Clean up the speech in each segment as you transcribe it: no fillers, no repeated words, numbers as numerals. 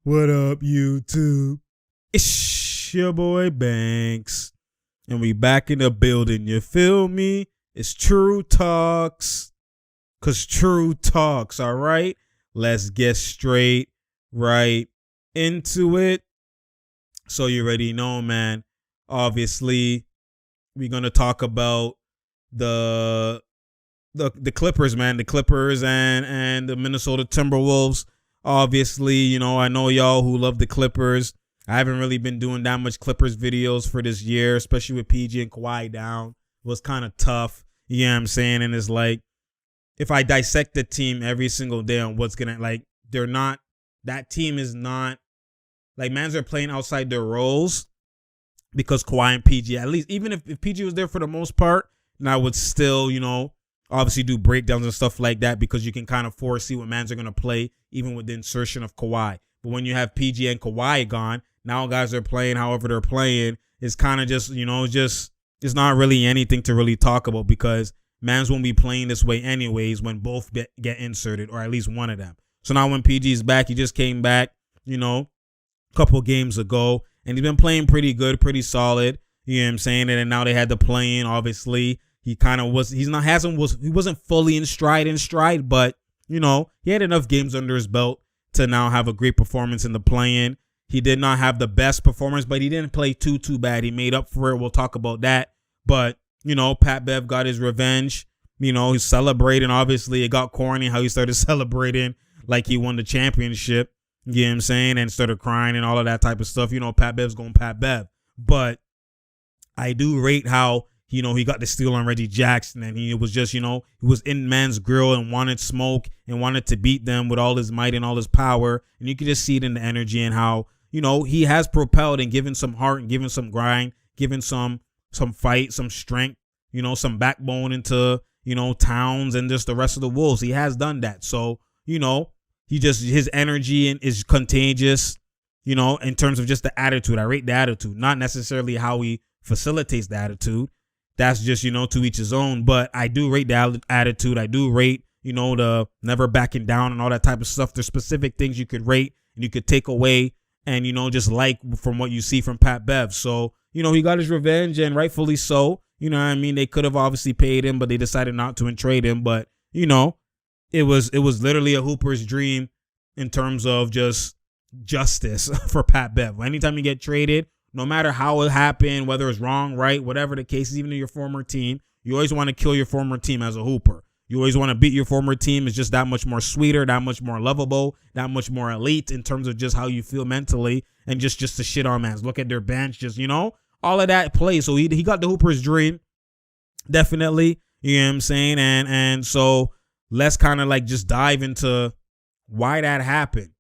What up, YouTube? It's your boy Banks, and we back in the building. You feel me? It's True Talks, cause True Talks. All right, let's get straight right into it. So you already know, man. Obviously, we're gonna talk about the Clippers, man. The Clippers and the Minnesota Timberwolves. Obviously, you know, I know y'all who love the Clippers. I haven't really been doing that much Clippers videos for this year, especially with PG and Kawhi down. It was kind of tough, you know what I'm saying? And it's like, if I dissect the team every single day on what's going to, like, they're not, that team is not, like, mans are playing outside their roles because Kawhi and PG, at least, even if PG was there for the most part, and I would still, you know, obviously do breakdowns and stuff like that because you can kind of foresee what mans are going to play even with the insertion of Kawhi. But when you have PG and Kawhi gone, now guys are playing however they're playing. It's kind of just, you know, just it's not really anything to really talk about because mans won't be playing this way anyways when both get inserted, or at least one of them. So now when PG's back, he just came back, you know, a couple games ago, and he's been playing pretty good, pretty solid. You know what I'm saying? And then now they had the play-in, obviously. He kind of was, he wasn't fully in stride, but, you know, he had enough games under his belt to now have a great performance in the play-in. He did not have the best performance, but he didn't play too bad. He made up for it. We'll talk about that. But, you know, Pat Bev got his revenge. You know, he's celebrating. Obviously, it got corny how he started celebrating like he won the championship. You know what I'm saying? And started crying and all of that type of stuff. You know, Pat Bev's going Pat Bev. But I do rate how, you know, he got the steal on Reggie Jackson, and he was just, you know, he was in man's grill and wanted smoke and wanted to beat them with all his might and all his power. And you could just see it in the energy and how, you know, he has propelled and given some heart and given some grind, given some fight, some strength, you know, some backbone into, you know, Towns and just the rest of the Wolves. He has done that. So, you know, his energy is contagious, you know, in terms of just the attitude. I rate the attitude, not necessarily how he facilitates the attitude. That's just, you know, to each his own. But I do rate the attitude. I do rate, you know, the never backing down and all that type of stuff. There's specific things you could rate and you could take away and, you know, just like from what you see from Pat Bev. So, you know, he got his revenge, and rightfully so. You know what I mean? They could have obviously paid him, but they decided not to and trade him. But, you know, it was literally a Hooper's dream in terms of just justice for Pat Bev. Anytime you get traded, no matter how it happened, whether it's wrong, right, whatever the case is, even in your former team, you always want to kill your former team as a Hooper. You always want to beat your former team. It's just that much more sweeter, that much more lovable, that much more elite in terms of just how you feel mentally, and just to shit on mans. Look at their bench, just, you know, all of that plays. So he got the Hooper's dream, definitely. You know what I'm saying? And so let's kind of like just dive into why that happened,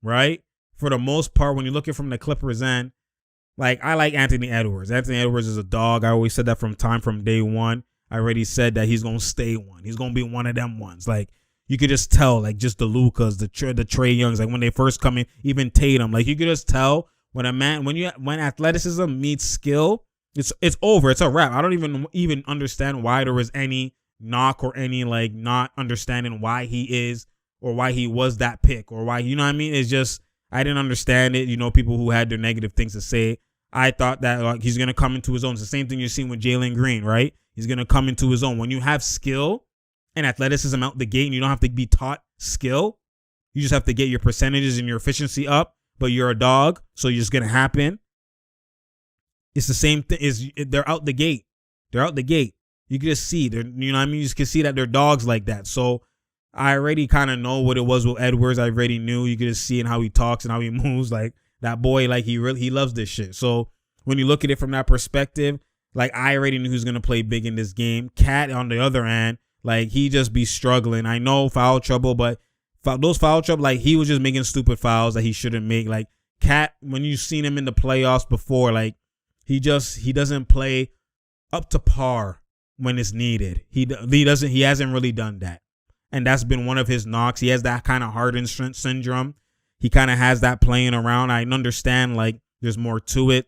right? For the most part, when you look at it from the Clippers end, like, I like Anthony Edwards. Anthony Edwards is a dog. I always said that from day one. I already said that he's going to stay one. He's going to be one of them ones. Like, you could just tell, like, just the Lucas, the Trae Youngs, like, when they first come in, even Tatum, like, you could just tell when when athleticism meets skill, it's over. It's a wrap. I don't even understand why there was any knock or any, like, not understanding why he is or why he was that pick or why, you know what I mean? It's just, I didn't understand it. You know, people who had their negative things to say. I thought that, like, he's going to come into his own. It's the same thing you're seeing with Jalen Green, right? He's going to come into his own. When you have skill and athleticism out the gate, and you don't have to be taught skill. You just have to get your percentages and your efficiency up, but you're a dog, so you're just going to happen. It's the same thing. They're out the gate. They're out the gate. You can just see. You know what I mean? You just can see that they're dogs like that. So I already kind of know what it was with Edwards. I already knew. You could just see in how he talks and how he moves. Like, that boy, like, he loves this shit. So when you look at it from that perspective, like, I already knew who's going to play big in this game. Cat, on the other hand, like, he just be struggling. I know foul trouble, but those foul trouble, like, he was just making stupid fouls that he shouldn't make. Like, Cat, when you've seen him in the playoffs before, like, he doesn't play up to par when it's needed. He hasn't really done that. And that's been one of his knocks. He has that kind of Harden syndrome. He kind of has that playing around. I understand, like, there's more to it,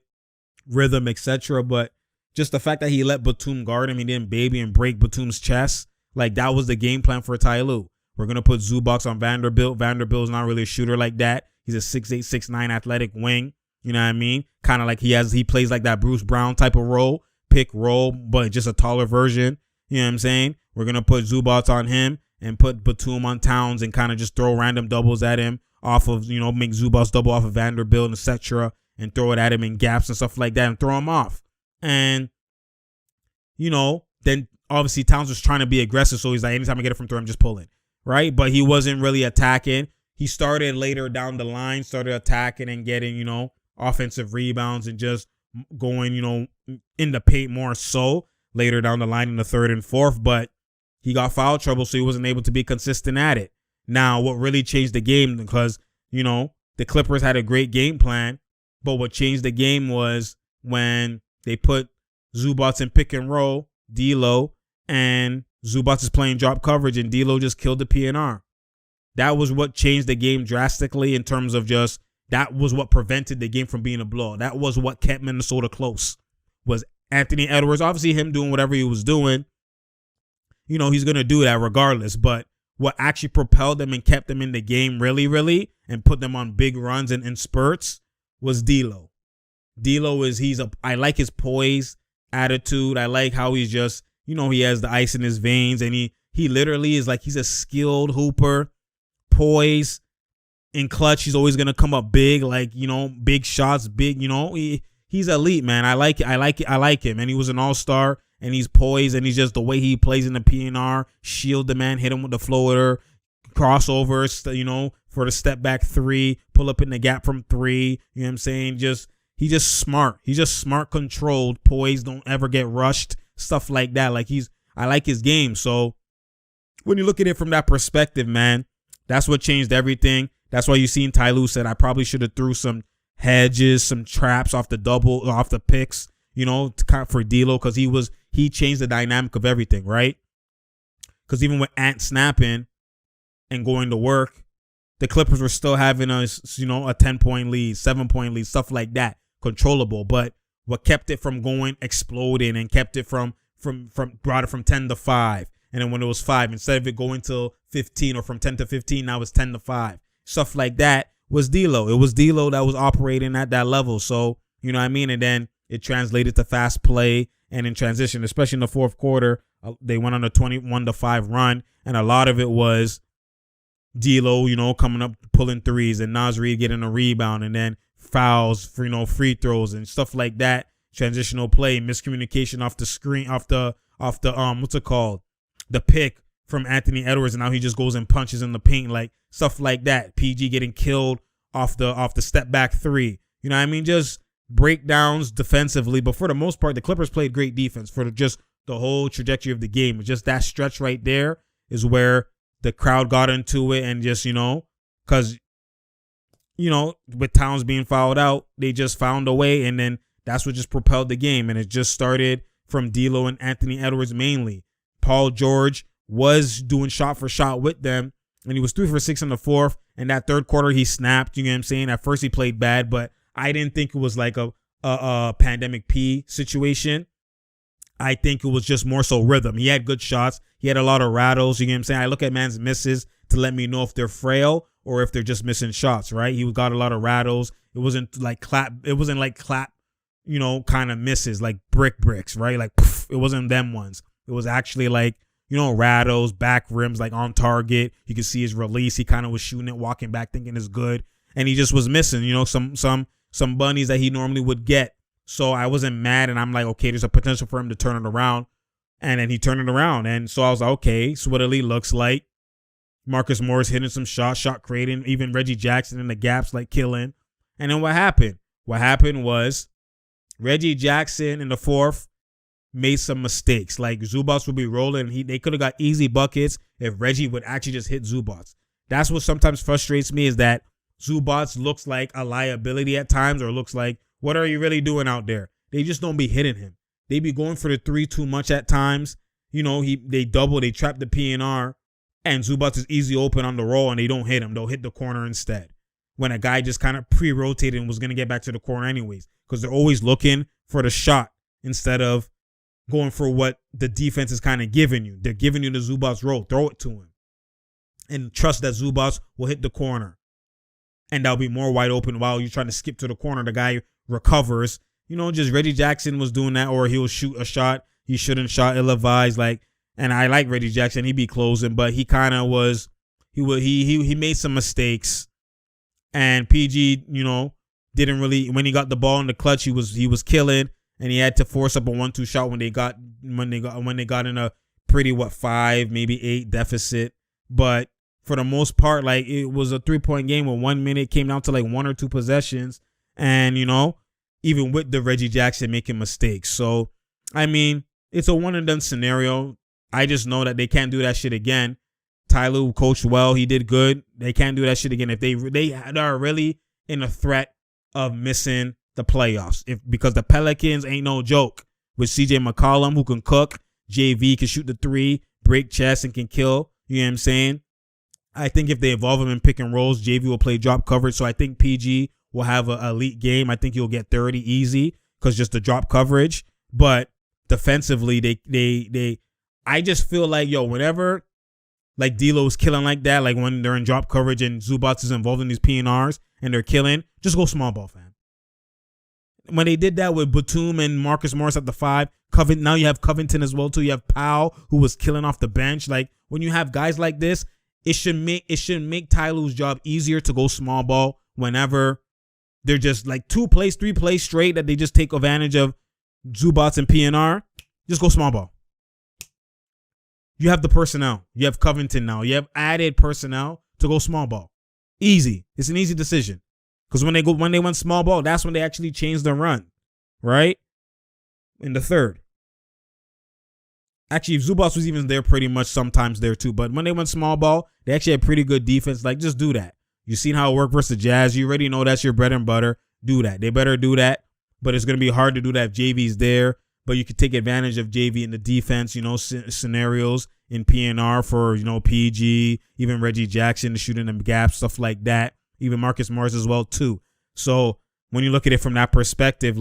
rhythm, etc. But just the fact that he let Batum guard him, he didn't baby and break Batum's chest, like, that was the game plan for Ty Lue. We're going to put Zubac on Vanderbilt. Vanderbilt's not really a shooter like that. He's a 6'8", 6'9" athletic wing. You know what I mean? Kind of like he plays like that Bruce Brown type of role, pick roll, but just a taller version. You know what I'm saying? We're going to put Zubac on him and put Batum on Towns and kind of just throw random doubles at him off of, make Zubac double off of Vanderbilt, etc., and throw it at him in gaps and stuff like that and throw him off. And, then obviously Towns was trying to be aggressive, so he's like, anytime I get it from three, I'm just pulling, right? But he wasn't really attacking. He started later down the line, started attacking and getting, offensive rebounds and just going, in the paint more so later down the line in the third and fourth. But he got foul trouble, so he wasn't able to be consistent at it. Now, what really changed the game, because, the Clippers had a great game plan, but what changed the game was when they put Zubac in pick and roll, D'Lo, and Zubac is playing drop coverage, and D'Lo just killed the PNR. That was what changed the game drastically in terms of that was what prevented the game from being a blow. That was what kept Minnesota close, was Anthony Edwards. Obviously, him doing whatever he was doing, he's going to do that regardless. But what actually propelled them and kept them in the game really, really, and put them on big runs and spurts was D'Lo. D'Lo I like his poise, attitude. I like how he's just, he has the ice in his veins, and he literally is like, he's a skilled hooper, poise, in clutch. He's always going to come up big, like, big shots, big, he's elite, man. I like him. And he was an all-star, and he's poised, and he's just the way he plays in the PNR, shield the man, hit him with the floater, crossover, for the step back three, pull up in the gap from three. You know what I'm saying? He's just smart. He's just smart, controlled, poised, don't ever get rushed, stuff like that. Like I like his game. So when you look at it from that perspective, man, that's what changed everything. That's why you seen Ty Lue said, I probably should have threw some hedges, some traps off the picks, for D'Lo, because he changed the dynamic of everything, right? Because even with Ant snapping and going to work, the Clippers were still having a 10-point lead, 7-point lead, stuff like that, controllable. But what kept it from exploding and kept it from brought it from 10 to 5. And then when it was 5, instead of it going to 15 or from 10 to 15, now it's 10 to 5. Stuff like that was D'Lo. It was D'Lo that was operating at that level. So, you know what I mean? And then it translated to fast play and in transition, especially in the fourth quarter. They went on a 21-5 run, and a lot of it was D'Lo, coming up, pulling threes, and Naz Reid getting a rebound, and then fouls for, free throws and stuff like that. Transitional play, miscommunication off the screen, off the what's it called? The pick from Anthony Edwards, and now he just goes and punches in the paint, like stuff like that. PG getting killed off the step back three. You know what I mean? Just breakdowns defensively, but for the most part, the Clippers played great defense for just the whole trajectory of the game. It's just that stretch right there is where the crowd got into it, and just, because, with Towns being fouled out, they just found a way, and then that's what just propelled the game. And it just started from D'Lo and Anthony Edwards mainly. Paul George was doing shot for shot with them, and he was 3 for 6 in the fourth. And that third quarter, he snapped. You know what I'm saying? At first, he played bad, but I didn't think it was like a pandemic P situation. I think it was just more so rhythm. He had good shots. He had a lot of rattles. You know what I'm saying? I look at man's misses to let me know if they're frail or if they're just missing shots, right? He got a lot of rattles. It wasn't like clap. It wasn't like clap, kind of misses, like bricks, right? Like, poof, it wasn't them ones. It was actually like, rattles, back rims, like on target. You could see his release. He kind of was shooting it, walking back, thinking it's good. And he just was missing, some bunnies that he normally would get. So I wasn't mad, and I'm like, okay, there's a potential for him to turn it around. And then he turned it around. And so I was like, okay, so what it looks like. Marcus Morris hitting some shot creating, even Reggie Jackson in the gaps, like killing. And then what happened? What happened was Reggie Jackson in the fourth made some mistakes. Like Zubac would be rolling, and they could have got easy buckets if Reggie would actually just hit Zubac. That's what sometimes frustrates me, is that Zubac looks like a liability at times, or looks like, what are you really doing out there? They just don't be hitting him. They be going for the three too much at times. They double, they trap the PNR, and Zubac is easy open on the roll, and they don't hit him. They'll hit the corner instead, when a guy just kind of pre-rotated and was going to get back to the corner anyways, because they're always looking for the shot instead of going for what the defense is kind of giving you. They're giving you the Zubac roll. Throw it to him and trust that Zubac will hit the corner. and that'll be more wide open while you're trying to skip to the corner. The guy recovers. Just Reggie Jackson was doing that, or he'll shoot a shot he shouldn't shot, ill-advised. And I like Reggie Jackson. He be closing, but he kind of was. He made some mistakes, and PG, didn't really. When he got the ball in the clutch, he was killing, and he had to force up a 1-2 shot when they got in a pretty 5, maybe 8 deficit. But for the most part, it was a 3-point game with 1 minute, came down to 1 or 2 possessions, and even with the Reggie Jackson making mistakes. So I mean, it's a one and done scenario. I just know that they can't do that shit again. Ty Lue coached well. He did good. They can't do that shit again if they are really in a threat of missing the playoffs. Because the Pelicans ain't no joke. With CJ McCollum, who can cook, JV can shoot the 3, break chest, and can kill. You know what I'm saying? I think if they involve him in pick and rolls, JV will play drop coverage. So I think PG will have an elite game. I think he'll get 30 easy because just the drop coverage. But defensively, I just feel whenever D'Lo's killing like that, when they're in drop coverage and Zubac is involved in these PNRs and they're killing, just go small ball, fam. When they did that with Batum and Marcus Morris at the 5, now you have Covington as well too. You have Powell, who was killing off the bench. When you have guys like this, it should make Ty Lue's job easier to go small ball whenever they're just 2 plays, 3 plays straight that they just take advantage of Zubac and PNR. Just go small ball. You have the personnel. You have Covington now. You have added personnel to go small ball. Easy. It's an easy decision. Because when they went small ball, that's when they actually changed the run. Right? In the third. Actually, Zubac was even there pretty much sometimes there too. But when they went small ball, they actually had pretty good defense. Just do that. You seen how it worked versus the Jazz. You already know that's your bread and butter. Do that. They better do that. But it's going to be hard to do that if JV's there. But you could take advantage of JV in the defense, scenarios in PNR for, PG, even Reggie Jackson to shoot in them gaps, stuff like that. Even Marcus Morris as well, too. So when you look at it from that perspective,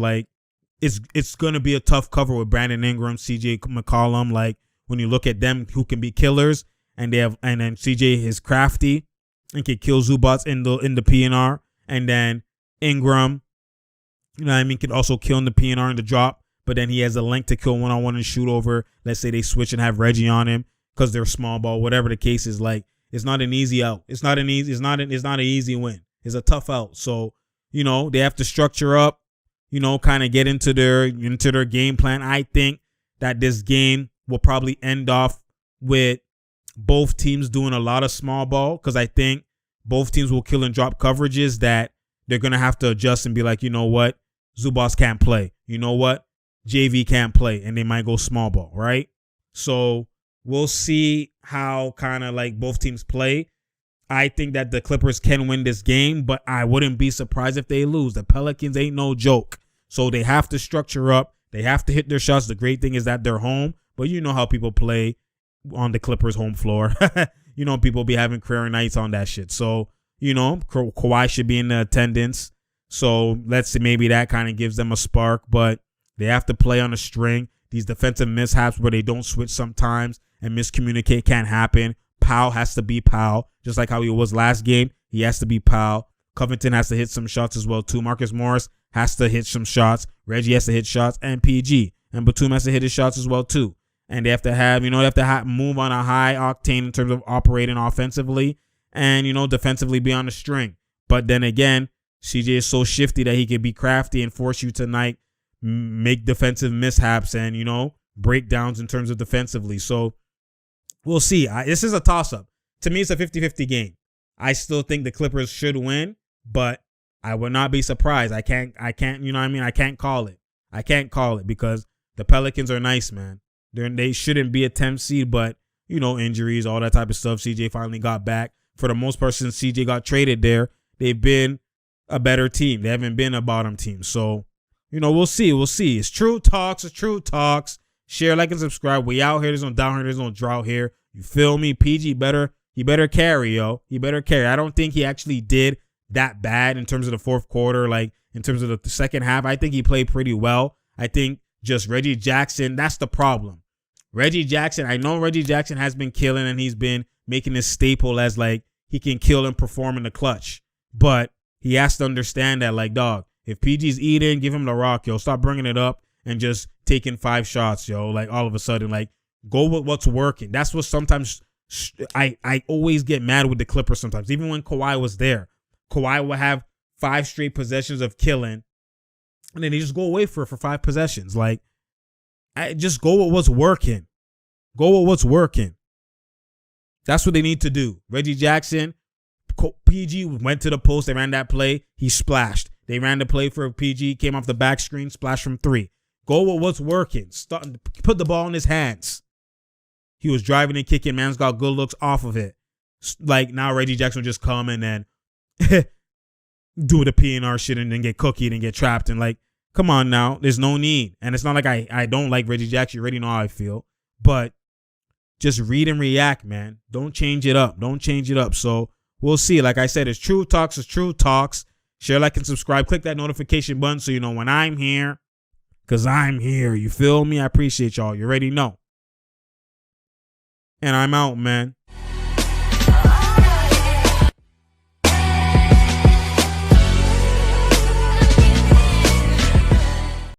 it's going to be a tough cover with Brandon Ingram, CJ McCollum. When you look at them who can be killers, and then CJ is crafty and can kill Zubac in the PNR. And then Ingram, could also kill in the PNR in the drop. But then he has a length to kill one-on-one and shoot over. Let's say they switch and have Reggie on him because they're small ball. Whatever the case is, it's not an easy out. It's not an easy win. It's a tough out. So, they have to structure up, kind of get into their game plan. I think that this game will probably end off with both teams doing a lot of small ball because I think both teams will kill and drop coverages that they're going to have to adjust and be like, you know what? Zubac can't play. You know what? JV can't play, and they might go small ball, right? So we'll see how kind of both teams play. I think that the Clippers can win this game, but I wouldn't be surprised if they lose. The Pelicans ain't no joke. So they have to structure up. They have to hit their shots. The great thing is that they're home, but you know how people play on the Clippers home floor. People be having career nights on that shit. So, Kawhi should be in the attendance. So let's see, maybe that kind of gives them a spark, but they have to play on a string. These defensive mishaps where they don't switch sometimes and miscommunicate can't happen. Powell has to be Powell, just like how he was last game. He has to be Powell. Covington has to hit some shots as well, too. Marcus Morris has to hit some shots. Reggie has to hit shots, and PG. And Batum has to hit his shots as well, too. And they have to have, move on a high octane in terms of operating offensively and, defensively be on the string. But then again, CJ is so shifty that he can be crafty and force you tonight. Make defensive mishaps and, breakdowns in terms of defensively. So we'll see. This is a toss-up. To me, it's a 50-50 game. I still think the Clippers should win, but I would not be surprised. I can't, I can't call it. I can't call it because the Pelicans are nice, man. They shouldn't be a 10th seed, but, injuries, all that type of stuff. CJ finally got back. For the most part, since CJ got traded there, they've been a better team. They haven't been a bottom team. So, we'll see. We'll see. It's True Talks. It's True Talks. Share, like, and subscribe. We out here. There's no down here. There's no drought here. You feel me? PG he better carry, yo. He better carry. I don't think he actually did that bad in terms of the fourth quarter, in terms of the second half. I think he played pretty well. I think just Reggie Jackson, that's the problem. Reggie Jackson, I know Reggie Jackson has been killing and he's been making this staple as he can kill and perform in the clutch. But he has to understand that, like, dog, if PG's eating, give him the rock, yo. Stop bringing it up and just taking 5 shots, yo. Like, all of a sudden, like, go with what's working. That's what sometimes I always get mad with the Clippers sometimes. Even when Kawhi was there, Kawhi would have 5 straight possessions of killing, and then they just go away for 5 possessions. Like, just go with what's working. Go with what's working. That's what they need to do. Reggie Jackson, PG went to the post. They ran that play. He splashed. They ran the play for PG, came off the back screen, splashed from 3. Go with what's working. Put the ball in his hands. He was driving and kicking. Man's got good looks off of it. Like, now Reggie Jackson will just come and then do the PNR shit and then get cookied and get trapped. And, like, come on now. There's no need. And it's not like I don't like Reggie Jackson. You already know how I feel. But just read and react, man. Don't change it up. Don't change it up. So we'll see. Like I said, it's True Talks. It's True Talks. Share, like, and subscribe. Click that notification button so you know when I'm here. Because I'm here. You feel me? I appreciate y'all. You already know. And I'm out, man.